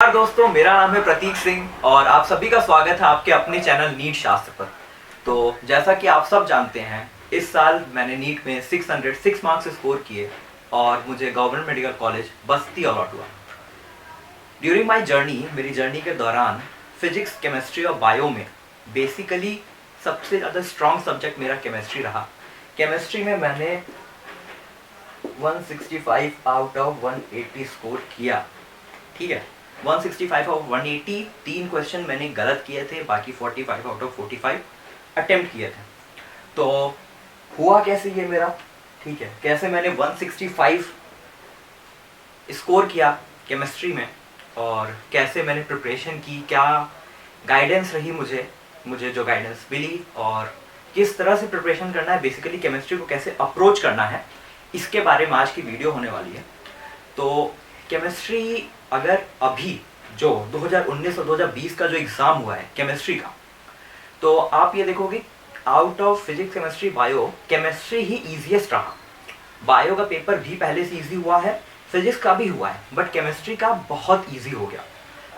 नमस्कार दोस्तों, मेरा नाम है प्रतीक सिंह और आप सभी का स्वागत है आपके अपने चैनल नीट शास्त्र पर। तो जैसा कि आप सब जानते हैं, इस साल मैंने नीट में 606 मार्क्स स्कोर किए और मुझे गवर्नमेंट मेडिकल कॉलेज बस्ती अलॉट हुआ। ड्यूरिंग माई जर्नी, मेरी जर्नी के दौरान फिजिक्स, केमिस्ट्री और बायो में बेसिकली सबसे ज़्यादा स्ट्रॉन्ग सब्जेक्ट मेरा केमिस्ट्री रहा। केमिस्ट्री में मैंने 165 आउट ऑफ 180 स्कोर किया। ठीक है, 165 आउट ऑफ 180, 3 क्वेश्चन मैंने गलत किए थे, बाकी 45 आउट ऑफ 45 अटेम्प्ट किए थे। तो हुआ कैसे ये मेरा, ठीक है, कैसे मैंने 165 स्कोर किया केमिस्ट्री में और कैसे मैंने प्रिपरेशन की, क्या गाइडेंस रही मुझे जो गाइडेंस मिली और किस तरह से प्रिपरेशन करना है, बेसिकली केमिस्ट्री को कैसे अप्रोच करना है, इसके बारे में आज की वीडियो होने वाली है। तो केमिस्ट्री अगर अभी जो 2019 और 2020 का जो एग्ज़ाम हुआ है केमिस्ट्री का, तो आप ये देखोगे out of physics, chemistry, bio, chemistry he easiest रहा। बायो का पेपर भी पहले से ईजी हुआ है, फिजिक्स का भी हुआ है, बट केमिस्ट्री का बहुत ईजी हो गया।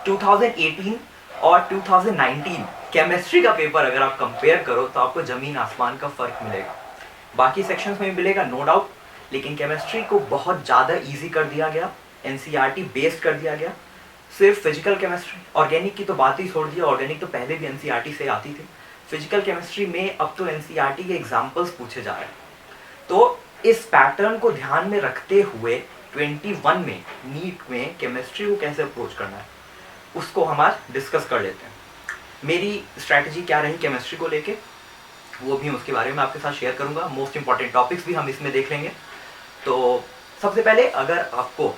2018 और 2019 केमिस्ट्री का पेपर अगर आप कंपेयर करो तो आपको ज़मीन आसमान का फ़र्क मिलेगा। बाकी सेक्शंस में भी मिलेगा नो डाउट, लेकिन केमिस्ट्री को बहुत ज़्यादा ईजी कर दिया गया, एनसीईआरटी बेस्ड कर दिया गया। सिर्फ फिजिकल केमिस्ट्री, ऑर्गेनिक की तो बात ही छोड़ दिया, ऑर्गेनिक तो पहले भी एनसीईआरटी से आती थी। फिजिकल केमिस्ट्री में अब तो एनसीईआरटी के एग्जाम्पल्स पूछे जा रहे हैं। तो इस पैटर्न को ध्यान में रखते हुए 21 में नीट में केमिस्ट्री को कैसे अप्रोच करना है उसको हम आज डिस्कस कर लेते हैं। मेरी स्ट्रैटेजी क्या रही केमिस्ट्री को लेके, वो भी उसके बारे में आपके साथ शेयर करूंगा। मोस्ट इंपॉर्टेंट टॉपिक्स भी हम इसमें देख लेंगे। तो सबसे पहले अगर आपको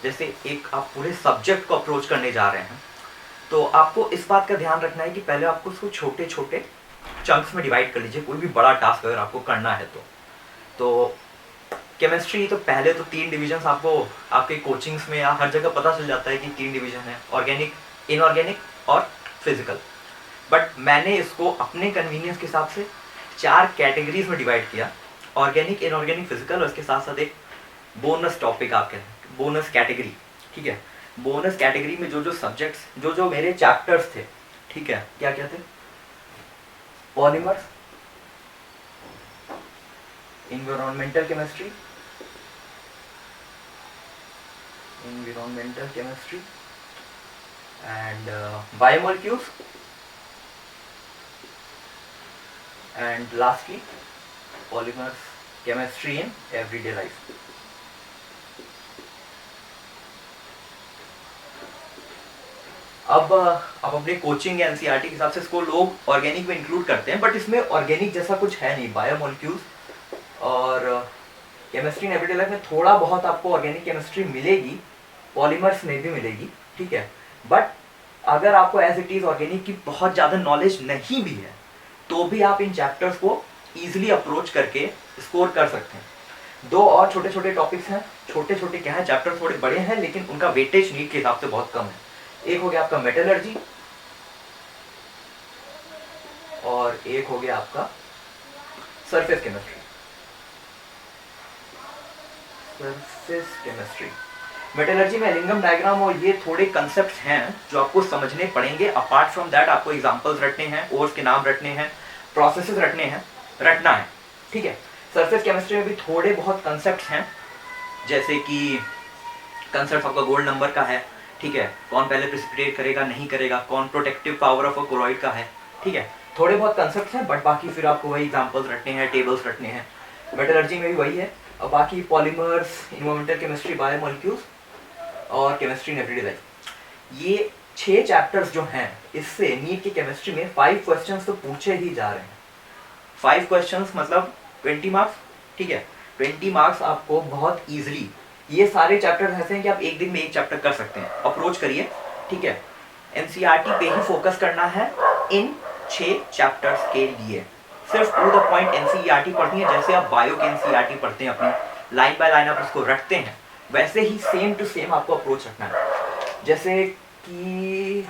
जैसे एक आप पूरे सब्जेक्ट को अप्रोच करने जा रहे हैं, तो आपको इस बात का ध्यान रखना है कि पहले आपको उसको छोटे छोटे चंक्स में डिवाइड कर लीजिए। कोई भी बड़ा टास्क अगर आपको करना है तो केमिस्ट्री तो पहले तो 3 डिविजन्स आपको आपके कोचिंग्स में या हर जगह पता चल जाता है कि 3 डिवीजन है, ऑर्गेनिक, इनऑर्गेनिक और फिजिकल। बट मैंने इसको अपने कन्वीनियंस के हिसाब से 4 कैटेगरीज में डिवाइड किया, ऑर्गेनिक, इनऑर्गेनिक, फिजिकल, और इसके साथ साथ एक बोनस टॉपिक, आप कहते हैं बोनस कैटेगरी। ठीक है, बोनस कैटेगरी में जो सब्जेक्ट्स, जो मेरे चैप्टर्स थे, ठीक है, क्या क्या थे, polymers, environmental chemistry and biomolecules and lastly polymers chemistry in everyday life. अब अपने कोचिंग या एनसीईआरटी के हिसाब से इसको लोग ऑर्गेनिक में इंक्लूड करते हैं, बट इसमें ऑर्गेनिक जैसा कुछ है नहीं। बायोमोलिक्यूल्स और केमिस्ट्री इन एवरीडे लाइफ में थोड़ा बहुत आपको ऑर्गेनिक केमिस्ट्री मिलेगी, पॉलीमर्स में भी मिलेगी, ठीक है। बट अगर आपको एज इट इज ऑर्गेनिक की बहुत ज़्यादा नॉलेज नहीं भी है, तो भी आप इन चैप्टर्स को ईजिली अप्रोच करके स्कोर कर सकते हैं। 2 और छोटे छोटे टॉपिक्स हैं, छोटे छोटे क्या है, चैप्टर थोड़े बड़े हैं लेकिन उनका वेटेज नीट के हिसाब से बहुत कम है। एक हो गया आपका मेटलर्जी और एक हो गया आपका सरफेस केमिस्ट्री। मेटलर्जी में लिंगम डायग्राम और ये थोड़े कंसेप्ट्स हैं जो आपको समझने पड़ेंगे। अपार्ट फ्रॉम दैट आपको एग्जांपल्स रटने हैं, ओर्स के नाम रटने हैं, प्रोसेसेस रटना है, ठीक है। सरफेस केमिस्ट्री में भी थोड़े बहुत कंसेप्ट्स हैं, जैसे कि कंसेप्ट आपका गोल्ड नंबर का है, ठीक है, कौन पहले प्रेसिपिटेट करेगा नहीं करेगा, कौन protective power of a colloid का है, ठीक है। थोड़े बहुत कंसेप्ट्स हैं, बट बाकी फिर आपको वही एग्जांपल्स रटने हैं, टेबल्स रटने हैं। मेटलर्जी में भी वही है। और बाकी पॉलीमर्स, एनवायरमेंटल केमिस्ट्री, बायोमोलिक्यूल्स और केमिस्ट्री इन एवरीडे लाइफ, ये 6 चैप्टर्स जो हैं, इससे नीट की केमिस्ट्री में 5 क्वेश्चंस तो पूछे ही जा रहे हैं। 5 क्वेश्चंस मतलब 20 मार्क्स, ठीक है। 20 मार्क्स आपको बहुत ईजिली, ये सारे चैप्टर्स ऐसे हैं कि आप एक दिन में एक चैप्टर कर सकते हैं। अप्रोच करिए, ठीक है। एनसीईआरटी पे ही फोकस करना है इन 6 चैप्टर्स के लिए। सिर्फ टू द पॉइंट एनसीईआरटी पढ़नी है, जैसे आप बायो के एनसीईआरटी पढ़ते हैं, अपनी लाइन बाय लाइन आप उसको रखते हैं, वैसे ही सेम टू सेम आपको अप्रोच रखना है। जैसे कि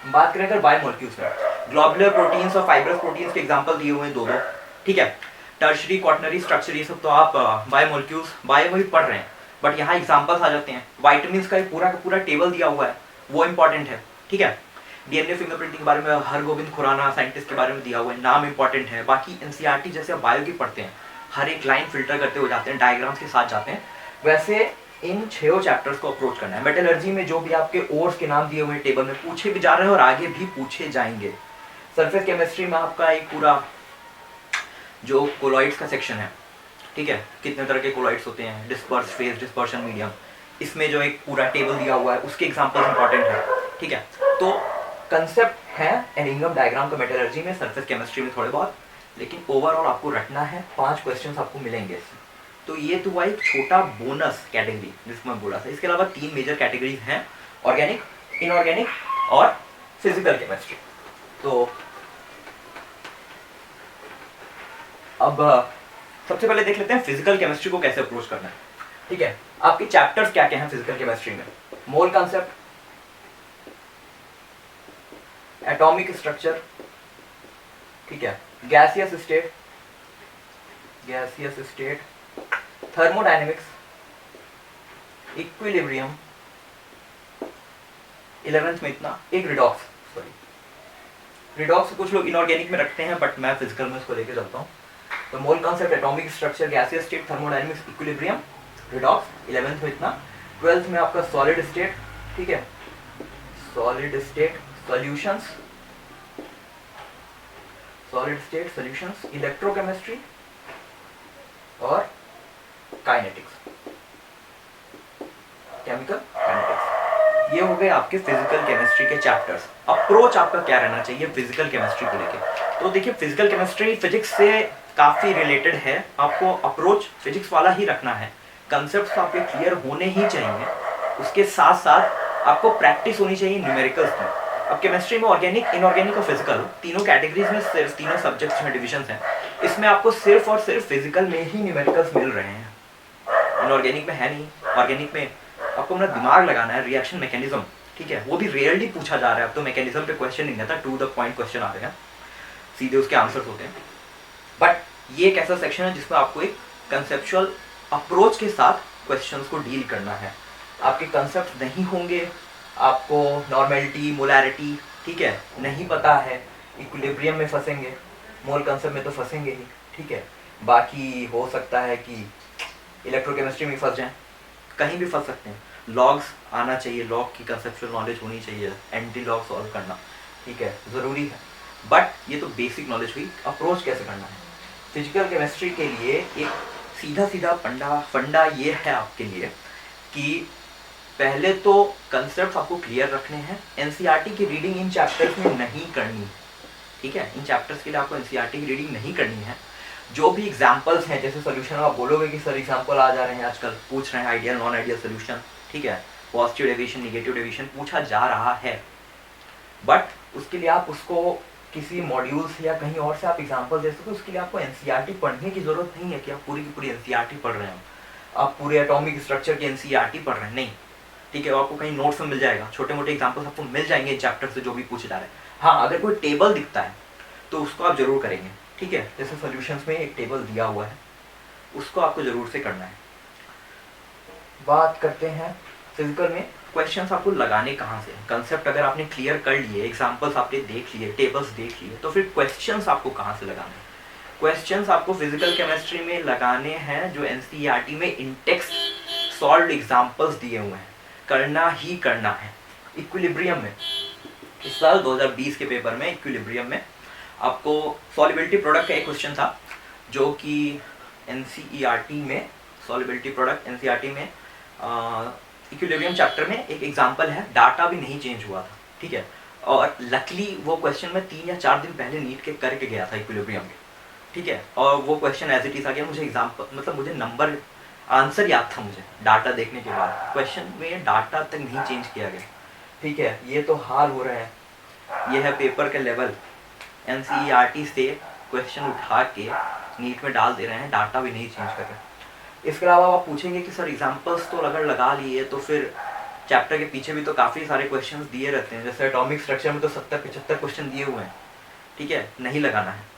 बात करें अगर बायोमोलिक्यूल्स में, ग्लोबुलर प्रोटीन्स और फाइब्रस प्रोटीन्स के एग्जांपल दिए हुए हैं 2-2, ठीक है। टर्शरी, क्वाटरनरी स्ट्रक्चर, ये सब तो आप बायोमोलिक्यूल्स, बायो में भी पढ़ रहे हैं, बट यहाँ एग्जांपल्स आ जाते हैं। वाइटामिन्स का पूरा टेबल दिया हुआ है, वो इंपॉर्टेंट है, ठीक है। डीएनए फिंगरप्रिंटिंग के बारे में हरगोविंद खुराना साइंटिस्ट के बारे में दिया हुआ है, नाम इंपॉर्टेंट है। बाकी एनसीईआरटी जैसे आप बायो की पढ़ते हैं, हर एक लाइन फिल्टर करते हुए जाते हैं, डायग्राम्स के साथ जाते हैं, वैसे इन 6 चैप्टर्स को अप्रोच करना है। मेटलर्जी में जो भी आपके ओर्स के नाम दिए हुए हैं टेबल में पूछे भी जा रहे हैं और आगे भी पूछे जाएंगे। सरफेस केमिस्ट्री में आपका एक पूरा जो कोलॉइड्स का सेक्शन है, ठीक है, कितने तरह के कोलॉइड्स होते हैं, डिस्पर्स, फेज, डिस्पर्शन, मीडियम, इसमें जो एक पूरा टेबल दिया हुआ है उसके एग्जांपल्स इंपॉर्टेंट है, ठीक है। तो कंसेप्ट है एनिंगम डायग्राम का मेटलर्जी में, सरफेस केमिस्ट्री में थोड़े बहुत, लेकिन ओवरऑल आपको रटना है। 5 क्वेश्चंस आपको मिलेंगे इससे। तो ये तो हुआ एक छोटा बोनस कैटेगरी जिसमें बोला था। इसके अलावा 3 मेजर कैटेगरीज हैं, ऑर्गेनिक, इनऑर्गेनिक और फिजिकल केमिस्ट्री। तो अब सबसे पहले देख लेते हैं फिजिकल केमिस्ट्री को कैसे अप्रोच करना है, ठीक है। आपके चैप्टर्स क्या क्या हैं फिजिकल केमिस्ट्री में? मोल कंसेप्ट, एटॉमिक स्ट्रक्चर, ठीक है, gaseous state, thermodynamics, equilibrium, 11th में इतना, एक रिडॉक्स, रिडॉक्स कुछ लोग इनऑर्गेनिक में रखते हैं बट मैं फिजिकल में उसको लेके चलता हूँ। तो mole concept, atomic structure, gaseous state, thermodynamics, equilibrium, redox, 11th में इतना। 12th में आपका सॉलिड स्टेट, ठीक है, सॉलिड स्टेट सॉल्यूशंस, इलेक्ट्रोकेमिस्ट्री और काइनेटिक्स, केमिकल काइनेटिक्स। ये हो गए आपके फिजिकल केमिस्ट्री के चैप्टर्स। अप्रोच आपका क्या रहना चाहिए फिजिकल केमिस्ट्री को लेके? तो देखिए फिजिकल केमिस्ट्री फिजिक्स से काफ़ी रिलेटेड है, आपको अप्रोच फिजिक्स वाला ही रखना है। कंसेप्ट्स आपके क्लियर होने ही चाहिए, उसके साथ साथ आपको प्रैक्टिस होनी चाहिए न्यूमेरिकल्स की। अब केमिस्ट्री में ऑर्गेनिक, इनऑर्गेनिक और फिजिकल तीनों कैटेगरीज में सिर्फ तीनों सब्जेक्ट्स में डिविजन्स हैं। इसमें आपको सिर्फ और सिर्फ फिजिकल में ही न्यूमेरिकल्स मिल रहे हैं, इनऑर्गेनिक में है नहीं। ऑर्गेनिक में आपको अपना दिमाग लगाना है, रिएक्शन मैकेनिज्म, ठीक है, वो भी रेयरली पूछा जा रहा है। अब तो मैकेनिज्म पे क्वेश्चन नहीं आता, टू द पॉइंट क्वेश्चन आ रहे हैं, सीधे उसके आंसर्स होते हैं। बट ये एक ऐसा सेक्शन है जिसमें आपको एक कंसेप्चुअल अप्रोच के साथ क्वेश्चंस को डील करना है। आपके कंसेप्ट नहीं होंगे, आपको नॉर्मेलिटी, मोलैरिटी, ठीक है, नहीं पता है, इक्विलिब्रियम में फंसेंगे, मोल कंसेप्ट में तो फंसेंगे ही, ठीक है। बाकी हो सकता है कि इलेक्ट्रोकेमिस्ट्री में फंस जाएं, कहीं भी फंस सकते हैं। लॉग्स आना चाहिए, लॉग की कंसेप्चुअल नॉलेज होनी चाहिए, एंटी लॉग सॉल्व करना, ठीक है, ज़रूरी है। बट ये तो बेसिक नॉलेज हुई। अप्रोच कैसे करना है फिजिकल केमिस्ट्री के लिए? एक सीधा सीधा फंडा ये है आपके लिए कि पहले तो कंसेप्ट आपको क्लियर रखने हैं। एनसीईआरटी की रीडिंग इन चैप्टर्स में नहीं करनी, ठीक है, इन चैप्टर्स के लिए आपको एनसीईआरटी की रीडिंग नहीं करनी है। जो भी एग्जाम्पल्स हैं, जैसे सोल्यूशन आप बोलोगे कि सर एग्जाम्पल आ जा रहे हैं आजकल, पूछ रहे हैं आइडियल नॉन आइडियल सोल्यूशन, ठीक है, पॉजिटिव डेविएशन, नेगेटिव डेविएशन पूछा जा रहा है। बट उसके लिए आप उसको किसी मॉड्यूल से या कहीं और से आप एग्जाम्पल दे सको, उसके लिए आपको एनसीईआरटी पढ़ने की जरूरत नहीं है कि आप पूरी की पूरी एनसीईआरटी पढ़ रहे हो, आप पूरे एटॉमिक स्ट्रक्चर की एनसीईआरटी पढ़ रहे हैं, नहीं, ठीक है। आपको कहीं नोट्स में मिल जाएगा, छोटे मोटे एग्जाम्पल्स आपको मिल जाएंगे चैप्टर से जो भी पूछे जा रहे हैं। हाँ, अगर कोई टेबल दिखता है तो उसको आप जरूर करेंगे, ठीक है, जैसे सॉल्यूशंस में एक टेबल दिया हुआ है, उसको आपको जरूर से करना है। बात करते हैं फिजिकल में क्वेश्चंस आपको लगाने कहाँ से। कंसेप्ट अगर आपने क्लियर कर लिए, एग्जांपल्स आपने देख लिए, टेबल्स देख लिए, तो फिर क्वेश्चंस आपको कहाँ से लगाने हैं? क्वेश्चंस आपको फिजिकल केमिस्ट्री में लगाने हैं जो एनसीईआरटी में इंटेक्स्ट सॉल्व्ड एग्जांपल्स दिए हुए हैं, करना ही करना है। इक्विलिब्रियम में इस साल 2020 के पेपर में इक्विलिब्रियम में आपको सॉल्युबिलिटी प्रोडक्ट का एक क्वेश्चन था, जो कि एनसीईआरटी में सॉल्युबिलिटी प्रोडक्ट एनसीईआरटी में इक्विलिब्रियम चैप्टर में एक एग्जांपल है, डाटा भी नहीं चेंज हुआ था, ठीक है। और लकली वो क्वेश्चन मैं 3 या 4 दिन पहले नीट के करके गया था इक्विलिब्रियम के, ठीक है, और वो क्वेश्चन एज इट इज आ गया। मुझे एग्जांपल मतलब मुझे नंबर आंसर याद था, मुझे डाटा देखने के बाद क्वेश्चन में डाटा तक नहीं चेंज किया गया, ठीक है। ये तो हाल हो रहा है, ये है पेपर के लेवल। एनसीईआरटी से क्वेश्चन उठा के नीट में डाल दे रहे हैं, डाटा भी नहीं चेंज कर रहे। इसके अलावा आप पूछेंगे कि सर एग्जांपल्स तो अगर लगा लिए तो फिर चैप्टर के पीछे भी तो काफ़ी सारे क्वेश्चंस दिए रहते हैं, जैसे एटॉमिक स्ट्रक्चर में तो 70-75 क्वेश्चन दिए हुए हैं, ठीक है, नहीं लगाना है।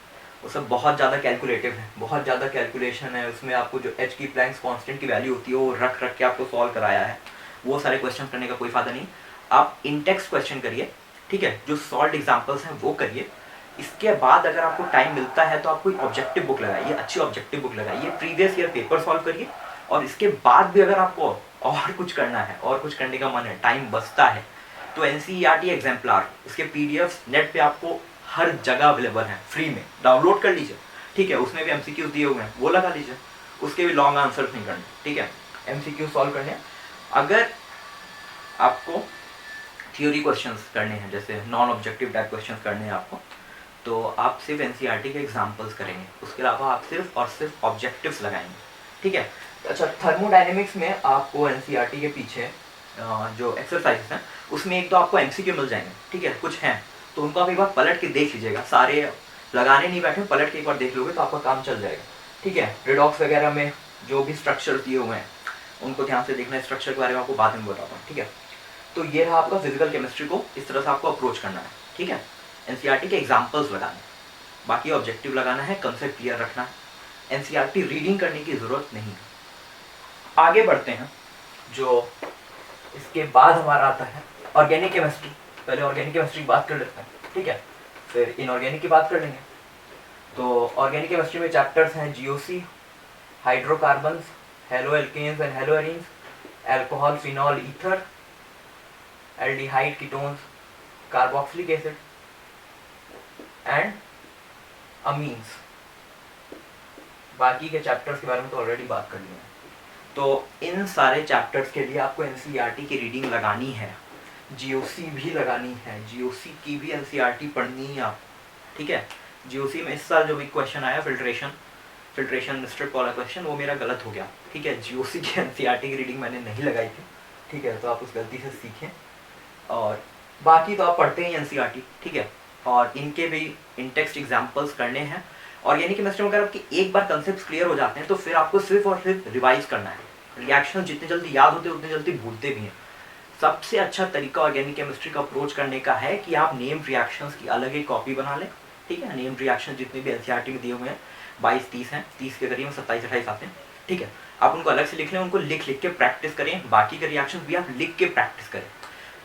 वो सब बहुत ज़्यादा कैलकुलेटिव है, बहुत ज़्यादा कैलकुलेशन है उसमें। आपको जो एच की प्लैंक्स कांस्टेंट की वैल्यू होती है वो रख के आपको सॉल्व कराया है, वो सारे क्वेश्चन करने का कोई फ़ायदा नहीं। आप इंटेक्स क्वेश्चन करिए, ठीक है, जो सॉल्व एग्जाम्पल्स हैं वो करिए। इसके बाद अगर आपको टाइम मिलता है तो आप कोई ऑब्जेक्टिव बुक लगाइए, अच्छी ऑब्जेक्टिव बुक लगाइए, प्रीवियस ईयर पेपर सॉल्व करिए। और इसके बाद भी अगर आपको और कुछ करना है, और कुछ करने का मन है, टाइम बचता है, तो NCERT एग्जाम्पलर, उसके PDF नेट पे आपको हर जगह अवेलेबल है, फ्री में डाउनलोड कर लीजिए, ठीक है। उसमें भी MCQs दिए हुए हैं, वो लगा लीजिए, उसके भी लॉन्ग आंसर्स नहीं करने, ठीक है, MCQ सॉल्व करने हैं। अगर आपको थ्योरी क्वेश्चंस करने हैं, जैसे नॉन ऑब्जेक्टिव टाइप क्वेश्चंस करने हैं आपको, तो आप सिर्फ NCERT के एग्जाम्पल्स करेंगे, उसके अलावा आप सिर्फ और सिर्फ ऑब्जेक्टिव्स लगाएंगे, ठीक है। अच्छा, थर्मोडायनेमिक्स में आपको NCERT के पीछे जो एक्सरसाइजेस हैं उसमें एक तो आपको MCQ मिल जाएंगे, ठीक है, कुछ हैं, तो उनको आप एक बार पलट के देख लीजिएगा, सारे लगाने नहीं बैठे, पलट के एक बार देख लोगे तो आपका काम चल जाएगा, ठीक है। रिडॉक्स वगैरह में जो भी स्ट्रक्चर दिए हुए हैं उनको ध्यान से देखना, स्ट्रक्चर के बारे में आपको बाद में बताता हूँ, ठीक है। तो ये रहा आपका फिजिकल केमिस्ट्री को इस तरह से आपको अप्रोच करना है, ठीक है। NCERT के एग्जाम्पल्स लगाने, बाकी ऑब्जेक्टिव लगाना है, कंसेप्ट क्लियर रखना है, NCERT रीडिंग करने की ज़रूरत नहीं है। आगे बढ़ते हैं, जो इसके बाद हमारा आता है ऑर्गेनिक केमिस्ट्री। पहले ऑर्गेनिक केमिस्ट्री की बात कर लेते हैं, ठीक है, फिर इनऑर्गेनिक की बात कर लेंगे। तो ऑर्गेनिक केमिस्ट्री में चैप्टर्स हैं GOC, hydrocarbons, haloalkanes and haloarenes, alcohol, phenol, ether, aldehyde, ketones, carboxylic acid and amines. बाकी के चैप्टर्स के बारे में तो ऑलरेडी बात कर ली है। तो इन सारे चैप्टर्स के लिए आपको NCERT की रीडिंग लगानी है, GOC भी लगानी है, GOC की भी NCERT पढ़नी है आप, ठीक है। GOC में इस साल जो भी क्वेश्चन आया फिल्ट्रेशन स्ट्रिप वाला क्वेश्चन, वो मेरा गलत हो गया, ठीक है। GOC की NCERT की रीडिंग मैंने नहीं लगाई थी, ठीक है, तो आप उस गलती से सीखें। और बाकी तो आप पढ़ते ही NCERT, ठीक है, और इनके भी इंटेक्स्ट एग्जाम्पल्स करने हैं। ऑर्गेनिक केमिस्ट्री में अगर आपके एक बार कंसेप्ट क्लियर हो जाते हैं तो फिर आपको सिर्फ और सिर्फ रिवाइज करना है। रिएक्शन जितने जल्दी याद होते हैं उतने जल्दी भूलते भी हैं। सबसे अच्छा तरीका ऑर्गेनिक केमिस्ट्री का अप्रोच करने का है कि आप नेम्ड रिएक्शंस की अलग एक कॉपी बना लें, ठीक है। नेम्ड रिएक्शन जितने भी NCERT में दिए हुए हैं 22-30 हैं, 30 के करीब 27-28 आते हैं, ठीक है। आप उनको अलग से लिख लें, उनको लिख के प्रैक्टिस करें, बाकी के रिएक्शन भी आप लिख के प्रैक्टिस करें।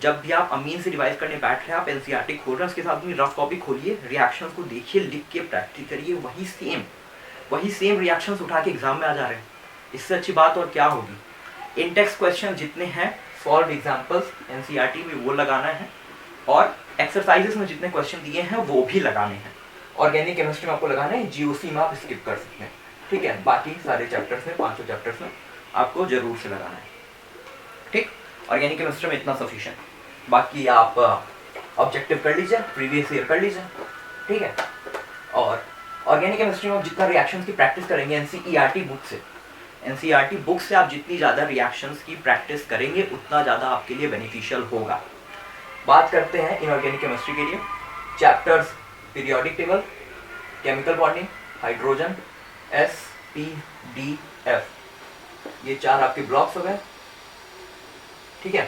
जब भी आप अमीन से रिवाइज करने बैठ रहे हैं, आप NCERT खोल रहे हैं, उसके साथ अपनी रफ कॉपी खोलिए, रिएक्शंस को देखिए, लिख के प्रैक्टिस करिए, वही सेम रिएक्शंस उठा के एग्जाम में आ जा रहे हैं। इससे अच्छी बात और क्या होगी। इंटेक्स क्वेश्चन जितने हैं, सॉल्व एग्जाम्पल्स NCERT में वो लगाना है, और एक्सरसाइजेस में जितने क्वेश्चन दिए हैं वो भी लगाने हैं। ऑर्गेनिक केमिस्ट्री में आपको लगाना है, GOC में आप स्किप कर सकते हैं, ठीक है। बाकी सारे चैप्टर्स में, 5 चैप्टर्स में आपको जरूर से लगाना है, ठीक। ऑर्गेनिक केमिस्ट्री में इतना सफिशिएंट। बाकी आप ऑब्जेक्टिव कर लीजिए, प्रीवियस ईयर कर लीजिए, ठीक है। और ऑर्गेनिक केमिस्ट्री में आप जितना रिएक्शंस की प्रैक्टिस करेंगे NCERT बुक से आप जितनी ज़्यादा रिएक्शंस की प्रैक्टिस करेंगे उतना ज़्यादा आपके लिए बेनिफिशियल होगा। बात करते हैं इनऑर्गेनिक केमिस्ट्री के लिए chapters, periodic table, chemical bonding, hydrogen, SPDF, ये 4 आपके ब्लॉक्स हो गए, ठीक है।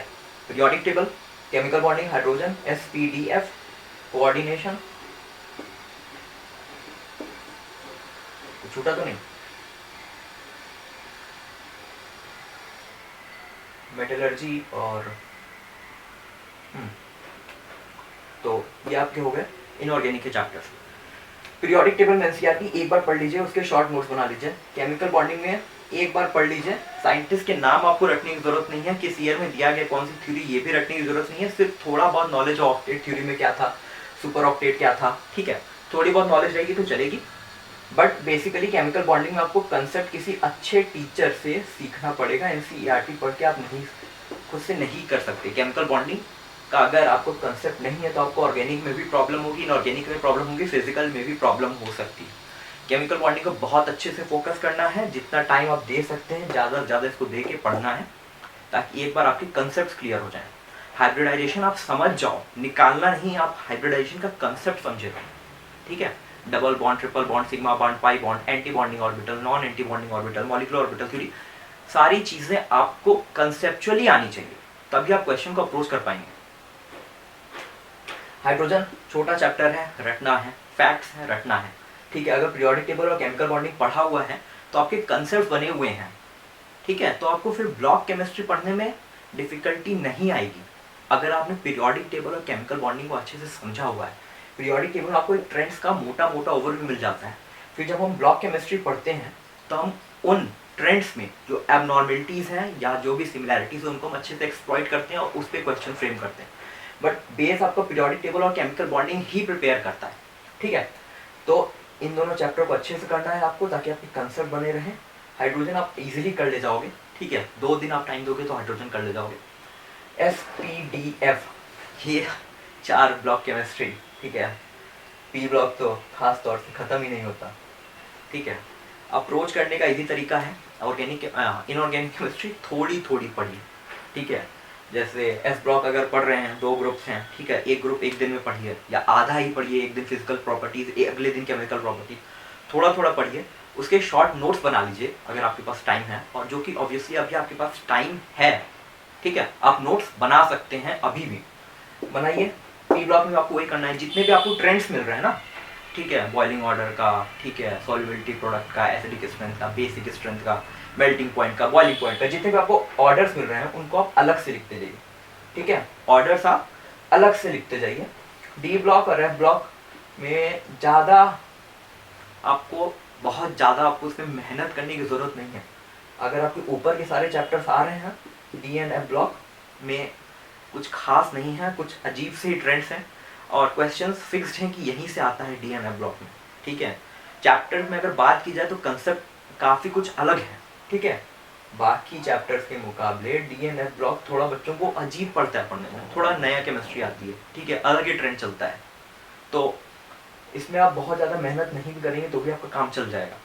Periodic table, chemical bonding, hydrogen, SPDF, coordination, छूटा तो नहीं, मेटलर्जी और तो ये आपके हो गए इनऑर्गेनिक के चैप्टर्स। पीरियोडिक टेबल में NCERT एक बार पढ़ लीजिए, उसके शॉर्ट नोट्स बना लीजिए। केमिकल बॉन्डिंग में एक बार पढ़ लीजिए, साइंटिस्ट के नाम आपको रखने की जरूरत नहीं है, किस ईयर में दिया गया कौन सी थ्योरी, ये भी रखने की जरूरत नहीं है। सिर्फ थोड़ा बहुत नॉलेज ऑक्टेट थ्योरी में क्या था, सुपर ऑक्टेट क्या था, ठीक है, थोड़ी बहुत नॉलेज रहेगी तो चलेगी। बट बेसिकली केमिकल बॉन्डिंग में आपको कंसेप्ट किसी अच्छे टीचर से सीखना पड़ेगा। NCERT पढ़ के आप नहीं, खुद से नहीं कर सकते। केमिकल बॉन्डिंग का अगर आपको कंसेप्ट नहीं है तो आपको ऑर्गेनिक में भी प्रॉब्लम होगी, इनऑर्गेनिक में प्रॉब्लम होगी, फिजिकल में भी प्रॉब्लम हो सकती है। केमिकल बॉन्डिंग को बहुत अच्छे से फोकस करना है, जितना टाइम आप दे सकते हैं ज़्यादा से ज़्यादा इसको दे के पढ़ना है, ताकि एक बार आपके कंसेप्ट क्लियर हो जाए। हाइब्रिडाइजेशन आप समझ जाओ, निकालना नहीं, आप हाइब्रिडाइजेशन का कंसेप्ट समझे, ठीक है। Double bond, triple bond, sigma bond, pi bond, anti bonding orbital, non anti bonding orbital, molecular orbital theory, सारी चीज़ें आपको कंसेप्चुअली आनी चाहिए, तभी आप क्वेश्चन को अप्रोच कर पाएंगे। हाइड्रोजन छोटा चैप्टर है, रटना है, फैक्ट्स है, रटना है, ठीक है। अगर पीरियोडिक टेबल और केमिकल बॉन्डिंग पढ़ा हुआ है तो आपके कंसेप्ट बने हुए हैं, ठीक है, तो आपको फिर ब्लॉक केमिस्ट्री पढ़ने में डिफिकल्टी नहीं आएगी। अगर आपने पीरियोडिक टेबल और केमिकल बॉन्डिंग को अच्छे से समझा हुआ है, पीरियोडिक टेबल आपको एक ट्रेंड्स का मोटा मोटा ओवरव्यू मिल जाता है। फिर जब हम ब्लॉक केमिस्ट्री पढ़ते हैं तो हम उन ट्रेंड्स में जो एबनॉर्मेलिटीज़ हैं या जो भी सिमिलैरिटीज़ है उनको हम अच्छे से एक्सप्लॉइट करते हैं और उस पर क्वेश्चन फ्रेम करते हैं। बट बेस आपको पीरियोडिक टेबल और केमिकल बॉन्डिंग ही प्रिपेयर करता है, ठीक है। तो इन दोनों चैप्टर को अच्छे से करना है आपको, ताकि आपके कंसेप्ट बने रहें। हाइड्रोजन आप इजीली कर ले जाओगे, ठीक है, 2 दिन आप टाइम दोगे तो हाइड्रोजन कर ले जाओगे। SPDF ये 4 ब्लॉक केमिस्ट्री, ठीक है। पी ब्लॉक तो खास तौर से ख़त्म ही नहीं होता, ठीक है। अप्रोच करने का इजी तरीका है, ऑर्गेनिक इनऑर्गेनिक केमिस्ट्री थोड़ी थोड़ी पढ़िए, ठीक है। जैसे एस ब्लॉक अगर पढ़ रहे हैं, 2 ग्रुप्स हैं, ठीक है, एक ग्रुप एक दिन में पढ़िए या आधा ही पढ़िए, एक दिन फिजिकल प्रॉपर्टीज, अगले दिन केमिकल प्रॉपर्टीज, थोड़ा थोड़ा पढ़िए। उसके शॉर्ट नोट्स बना लीजिए अगर आपके पास टाइम है, और जो कि ऑब्वियसली अभी आपके पास टाइम है, ठीक है, आप नोट्स बना सकते हैं, अभी भी बनाइए। पी ब्लॉक में आपको वही करना है, जितने भी आपको ट्रेंड्स मिल रहे हैं ना, ठीक है, बॉइलिंग ऑर्डर का, ठीक है, सॉल्युबिलिटी प्रोडक्ट का, एसिडिक स्ट्रेंथ का, बेसिक स्ट्रेंथ का, मेल्टिंग पॉइंट का, बॉइलिंग पॉइंट का, जितने भी आपको ऑर्डर्स मिल रहे हैं उनको आप अलग से लिखते जाइए, ठीक है। ऑर्डर्स आप अलग से लिखते जाइए। डी ब्लॉक और एफ ब्लॉक में ज़्यादा आपको, बहुत ज़्यादा आपको उसमें मेहनत करने की ज़रूरत नहीं है। अगर आपके ऊपर के सारे चैप्टर्स आ रहे हैं, डी एंड एफ ब्लॉक में कुछ खास नहीं है, कुछ अजीब से ही ट्रेंड्स हैं और क्वेश्चंस फिक्स्ड हैं कि यहीं से आता है डी एंड एफ ब्लॉक में, ठीक है। चैप्टर में अगर बात की जाए तो कंसेप्ट काफ़ी कुछ अलग है, ठीक है। बाकी चैप्टर्स के मुकाबले डी एंड एफ ब्लॉक थोड़ा बच्चों को अजीब पड़ता है पढ़ने में, थोड़ा नया केमिस्ट्री आती है, ठीक है, अलग ही ट्रेंड चलता है। तो इसमें आप बहुत ज़्यादा मेहनत नहीं भी करेंगे तो भी आपका काम चल जाएगा,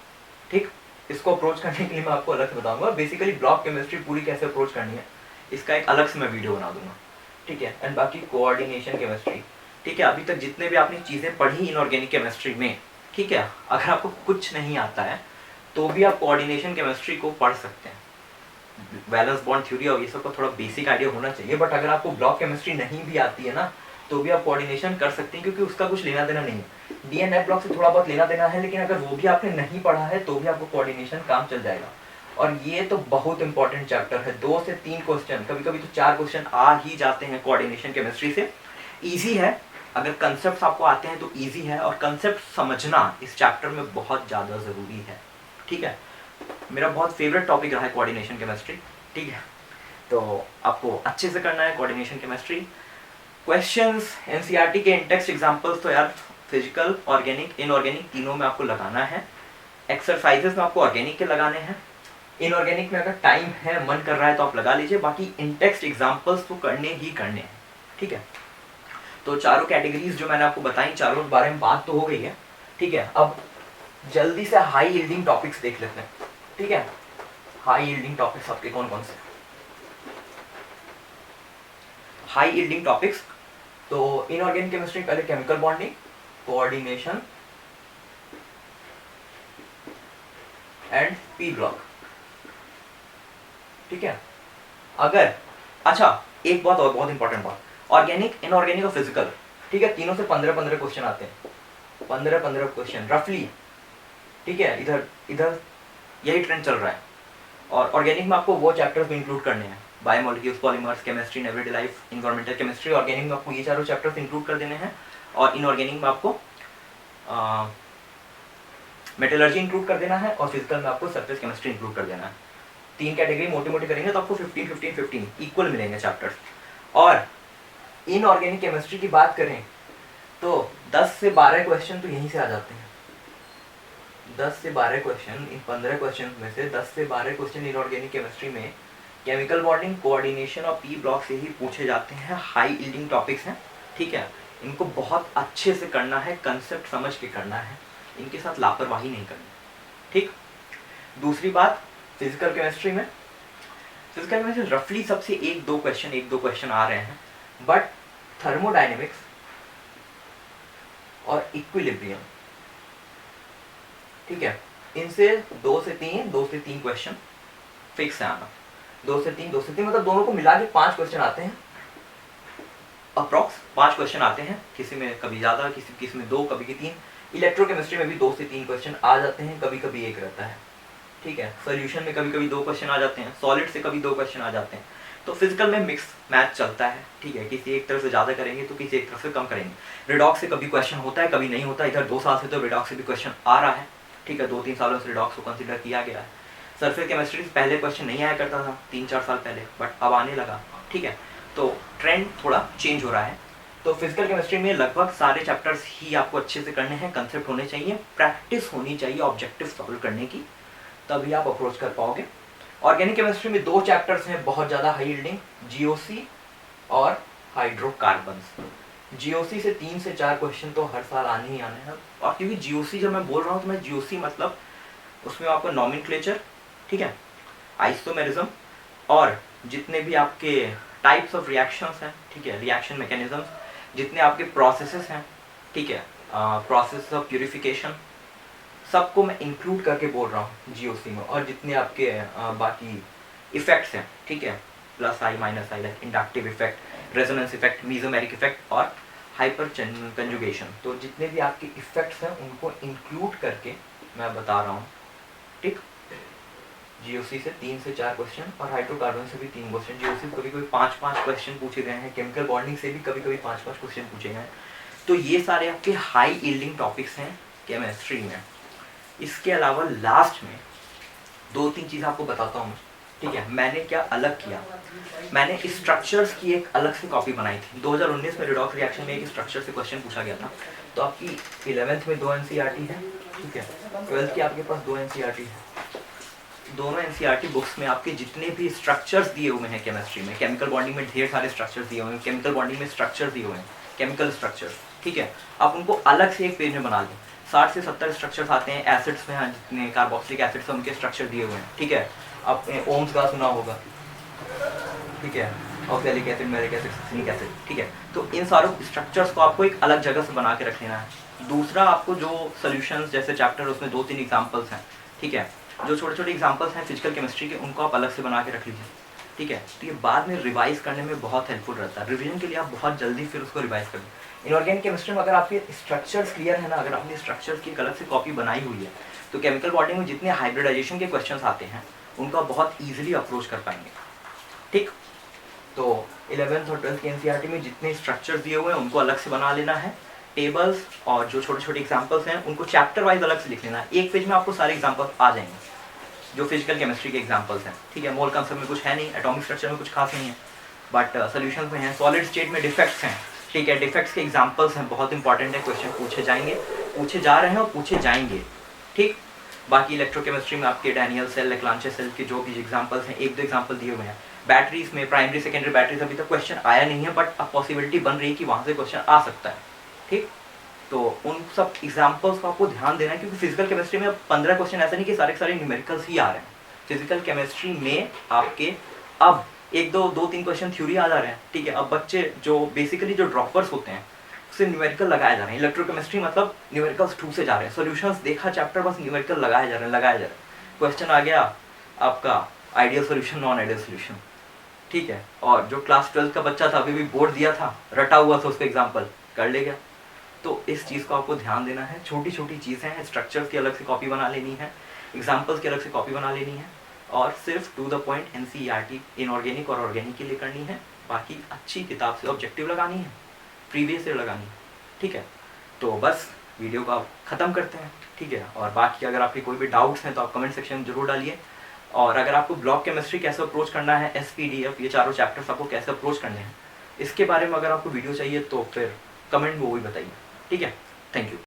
ठीक। इसको अप्रोच करने के लिए मैं आपको अलग से बताऊंगा, बेसिकली ब्लॉक केमिस्ट्री पूरी कैसे अप्रोच करनी है इसका एक अलग से मैं वीडियो बना दूंगा, ठीक है। एंड बाकी कोऑर्डिनेशन केमिस्ट्री, ठीक है, अभी तक जितने भी आपने चीज़ें पढ़ी इनऑर्गेनिक केमिस्ट्री में, ठीक है, अगर आपको कुछ नहीं आता है तो भी आप कोऑर्डिनेशन केमिस्ट्री को पढ़ सकते हैं। बैलेंस बॉन्ड थ्योरी और ये सब का थोड़ा बेसिक आइडिया होना चाहिए, बट अगर आपको ब्लॉक केमिस्ट्री नहीं भी आती है ना तो भी आप कोऑर्डिनेशन कर सकते हैं, क्योंकि उसका कुछ लेना देना नहीं है। डी एंड एफ ब्लॉक से थोड़ा बहुत लेना देना है, लेकिन अगर वो भी आपने नहीं पढ़ा है तो भी आपको कोऑर्डिनेशन काम चल जाएगा। और ये तो बहुत इंपॉर्टेंट चैप्टर है, 2 से 3 क्वेश्चन, कभी कभी तो 4 क्वेश्चन आ ही जाते हैं कोऑर्डिनेशन केमिस्ट्री से। ईजी है, अगर कंसेप्ट आपको आते हैं तो ईजी है, और कंसेप्ट समझना इस चैप्टर में बहुत ज़्यादा ज़रूरी है, ठीक है। मेरा बहुत फेवरेट टॉपिक रहा है कोऑर्डिनेशन केमिस्ट्री, ठीक है। तो आपको अच्छे से करना है कोऑर्डिनेशन केमिस्ट्री। क्वेश्चंस एनसीईआरटी के इंटेक्स्ट एग्जांपल्स तो यार फिजिकल, ऑर्गेनिक, इनऑर्गेनिक तीनों में आपको लगाना है। एक्सरसाइजेस में आपको ऑर्गेनिक के लगाने हैं, इनऑर्गेनिक में अगर टाइम है, मन कर रहा है तो आप लगा लीजिए, बाकी इंटेक्स्ट एग्जांपल्स तो करने ही करने हैं, ठीक है। तो चारों कैटेगरीज जो मैंने आपको बताई, चारों के बारे में बात तो हो गई है, ठीक है। अब जल्दी से हाई यील्डिंग टॉपिक्स देख लेते हैं, ठीक है। हाई यील्डिंग टॉपिक्स आपके कौन कौन से? हाई यील्डिंग टॉपिक्स, तो इनऑर्गेनिक केमिस्ट्री पहले chemical bonding, coordination and P block, ठीक है। अगर अच्छा एक बात और बहुत इंपॉर्टेंट बात, ऑर्गेनिक, इनऑर्गेनिक और फिजिकल, ठीक है, तीनों से 15-15 क्वेश्चन आते हैं, 15-15 क्वेश्चन रफली, ठीक है। इधर इधर यही ट्रेंड चल रहा है। और ऑर्गेनिक में आपको वो चैप्टर्स भी इंक्लूड करने हैं, biomolecules, polymers, chemistry in everyday life, environmental chemistry. Organic में आपको ये चारों चैप्टर्स इंक्लूड कर देने हैं, और इनऑर्गेनिक में आपको मेटलर्जी इंक्लूड कर देना है, और फिजिकल में आपको सरफेस केमिस्ट्री इंक्लूड कर देना है। 3 कैटेगरी मोटी मोटी करेंगे तो आपको 15-15-15 इक्वल मिलेंगे चैप्टर्स। और इनऑर्गेनिक केमिस्ट्री की बात करें तो 10 से 12 क्वेश्चन तो यहीं से आ जाते हैं। 10 से 12 क्वेश्चन, इन 15 क्वेश्चन में से 10 से 12 क्वेश्चन इनऑर्गेनिक केमिस्ट्री में केमिकल बॉन्डिंग, कोऑर्डिनेशन और पी ब्लॉक से ही पूछे जाते हैं। हाई यील्डिंग टॉपिक्स हैं, ठीक है। इनको बहुत अच्छे से करना है, कंसेप्ट समझ के करना है, इनके साथ लापरवाही नहीं करनी, ठीक। दूसरी बात, फिजिकल केमिस्ट्री में, फिजिकल केमिस्ट्री रफली सबसे 1-2 क्वेश्चन आ रहे हैं, बट थर्मोडायनेमिक्स और इक्विलिब्रियम, ठीक है, इनसे 2 से 3 क्वेश्चन फिक्स है आना। 2 से 3 मतलब दोनों को मिला के 5 क्वेश्चन आते हैं, अप्रॉक्स 5 क्वेश्चन आते हैं, किसी में कभी ज़्यादा, किसी में 2, कभी की 3। इलेक्ट्रोकेमिस्ट्री में भी 2 से 3 क्वेश्चन आ जाते हैं, कभी कभी 1 रहता है, ठीक है। सोल्यूशन में कभी कभी 2 क्वेश्चन आ जाते हैं, सॉलिड से कभी 2 क्वेश्चन आ जाते हैं। तो फिजिकल में मिक्स मैथ चलता है, ठीक है, किसी एक तरफ से ज़्यादा करेंगे तो किसी एक तरफ से कम करेंगे। रिडॉक्स से कभी क्वेश्चन होता है, कभी नहीं होता। इधर 2 साल से तो रिडॉक्स से भी क्वेश्चन आ रहा है, ठीक है, 2-3 सालों से रिडॉक्स को कंसिडर किया गया है। सरफेस केमिस्ट्री से पहले क्वेश्चन नहीं आया करता था 3-4 साल पहले, बट अब आने लगा, ठीक है, तो ट्रेंड थोड़ा चेंज हो रहा है। तो फिजिकल केमिस्ट्री में लगभग सारे चैप्टर्स ही आपको अच्छे से करने हैं, कंसेप्ट होने चाहिए, प्रैक्टिस होनी चाहिए ऑब्जेक्टिव सॉल्व करने की, तभी आप अप्रोच कर पाओगे। ऑर्गेनिक केमिस्ट्री में 2 चैप्टर्स हैं बहुत ज़्यादा हाई यील्डिंग, जीओसी और हाइड्रोकार्बन्स। जीओसी से 3 से 4 क्वेश्चन तो हर साल आने ही आने हैं। और क्योंकि जीओसी जब मैं बोल रहा हूँ तो मैं जीओसी मतलब उसमें आपको नॉमेनक्लेचर, ठीक है, आइसोमेरिज्म और जितने भी आपके टाइप्स ऑफ रिएक्शंस हैं, ठीक है, रिएक्शन मैकेनिज्म, जितने आपके प्रोसेसेस हैं, ठीक है, प्रोसेस ऑफ प्यूरिफिकेशन, सबको मैं इंक्लूड करके बोल रहा हूँ जीओसी में। और जितने आपके बाकी इफेक्ट्स हैं, ठीक है, plus I minus I, like inductive effect, resonance effect, mesomeric effect और हाइपर कंजुगेशन, तो जितने भी आपके इफेक्ट्स हैं उनको इंक्लूड करके मैं बता रहा हूँ, ठीक। जीओसी से 3 से 4 क्वेश्चन और हाइड्रोकार्बन से भी 3 क्वेश्चन। जीओसी कभी कभी 5-5 क्वेश्चन पूछे गए हैं, केमिकल बॉन्डिंग से भी कभी कभी 5-5 क्वेश्चन पूछे गए हैं। तो ये सारे आपके हाई यील्डिंग टॉपिक्स हैं केमिस्ट्री में। इसके अलावा लास्ट में 2-3 चीज़ आपको बताता हूँ, ठीक है। मैंने क्या अलग किया, मैंने स्ट्रक्चर्स की एक अलग से कॉपी बनाई थी। 2019 में रिडॉक्स रिएक्शन में एक स्ट्रक्चर से क्वेश्चन पूछा गया था। तो आपकी 11th में 2 एनसीईआरटी है, ठीक है, 12th की आपके पास 2 एनसीईआरटी है। दोनों एनसीईआरटी बुक्स में आपके जितने भी स्ट्रक्चर्स दिए हुए हैं केमिस्ट्री में, केमिकल बॉन्डिंग में ढेर सारे स्ट्रक्चर्स दिए हुए हैं, केमिकल बॉन्डिंग में स्ट्रक्चर दिए हुए हैं, केमिकल स्ट्रक्चर्स, ठीक है, आप उनको अलग से एक पेज में बना लें। 60 से 70 स्ट्रक्चर्स आते हैं एसिड्स में, हाँ, जितने कार्बोक्सिलिक एसिड्स हैं उनके स्ट्रक्चर दिए हुए हैं, ठीक है। आपने ओम्स का सुना होगा, ठीक है, oxalic acid, malic acid, succinic acid, ठीक है। तो इन सारों स्ट्रक्चर्स को आपको एक अलग जगह से बना के रख लेना है। दूसरा, आपको जो सोल्यूशंस जैसे चैप्टर उसमें 2-3 एग्जाम्पल्स हैं, ठीक है, जो छोटे छोटे एग्जाम्पल्स हैं फिजिकल केमिस्ट्री के, उनको आप अलग से बना के रख लीजिए, ठीक है। तो ये बाद में रिवाइज करने में बहुत हेल्पफुल रहता है। रिवीजन के लिए आप बहुत जल्दी फिर उसको रिवाइज कर लें। इनऑर्गेनिक केमिस्ट्री में अगर आपके स्ट्रक्चर्स क्लियर है ना, अगर आपने स्ट्रक्चर्स की अलग से कॉपी बनाई हुई है, तो केमिकल बॉन्डिंग में जितने हाइब्रिडाइजेशन के क्वेश्चंस आते हैं उनको आप बहुत ईजिली अप्रोच कर पाएंगे, ठीक। तो 11th और 12th के एनसीईआरटी में जितने स्ट्रक्चर दिए हुए हैं उनको अलग से बना लेना है। टेबल्स और जो छोटे छोटे एग्जाम्पल्स हैं उनको चैप्टर वाइज अलग से लिख लेना है। एक पेज में आपको सारे एग्जाम्पल्स आ जाएंगे जो फिजिकल केमिस्ट्री के एग्जाम्पल्स हैं, ठीक है। मोल कंसेप्ट में कुछ है नहीं, एटॉमिक स्ट्रक्चर में कुछ खास नहीं है, बट सॉल्यूशंस में है। सॉलिड स्टेट में डिफेक्ट्स हैं, ठीक है, डिफेक्ट्स के एग्जाम्पल्स हैं, बहुत इंपॉर्टेंट है, क्वेश्चन पूछे जाएंगे, पूछे जा रहे हैं और पूछे जाएंगे, ठीक। बाकी इलेक्ट्रोकेमिस्ट्री में आपके डैनियल सेल, लेक्लांचे सेल के जो भी एग्जाम्पल्स हैं, 1-2 एग्जाम्पल दिए हुए हैं। बैटरीज में प्राइमरी सेकेंडरी बैटरीज अभी तक क्वेश्चन आया नहीं है, बट अब पॉसिबिलिटी बन रही है कि वहाँ से क्वेश्चन आ सकता है, ठीक। तो उन सब एग्जाम्पल्स को आपको ध्यान देना है, क्योंकि फिजिकल केमिस्ट्री में अब 15 क्वेश्चन ऐसा नहीं कि सारे सारे न्यूमेरिकल्स ही आ रहे हैं। फिजिकल केमिस्ट्री में आपके अब 1-2-3 क्वेश्चन थ्योरी आ जा रहे हैं, ठीक है। अब बच्चे जो बेसिकली जो ड्रॉपर्स होते हैं उससे न्यूमेरिकल लगाए जा रहे हैं। इलेक्ट्रोकेमिस्ट्री मतलब न्यूमेरिकल्स ठूसे जा रहे हैं, सॉल्यूशंस देखा चैप्टर, बस न्यूमेरिकल लगाए जा रहे हैं। क्वेश्चन आ गया आपका ideal solution, non ideal solution, ठीक है। और जो क्लास 12 का बच्चा था, अभी भी बोर्ड दिया था, रटा हुआ था, उसका एग्जाम्पल कर ले गया। तो इस चीज़ को आपको ध्यान देना है। छोटी छोटी चीज़ें हैं, स्ट्रक्चर्स की अलग से कॉपी बना लेनी है, एग्जाम्पल्स की अलग से कॉपी बना लेनी है, और सिर्फ to the point NCERT inorganic और ऑर्गेनिक के लिए करनी है। बाकी अच्छी किताब से ऑब्जेक्टिव लगानी है, प्रीवियस ईयर लगानी है, ठीक है। तो बस वीडियो को आप ख़त्म करते हैं, ठीक है। और बाकी अगर आपके कोई भी डाउट्स हैं तो आप कमेंट सेक्शन में जरूर डालिए। और अगर आपको ब्लॉक केमिस्ट्री कैसे अप्रोच करना है, SPDF, ये चारों चैप्टर्स आपको कैसे अप्रोच करने हैं, इसके बारे में अगर आपको वीडियो चाहिए तो फिर कमेंट में वो भी बताइए, ठीक है। Thank you.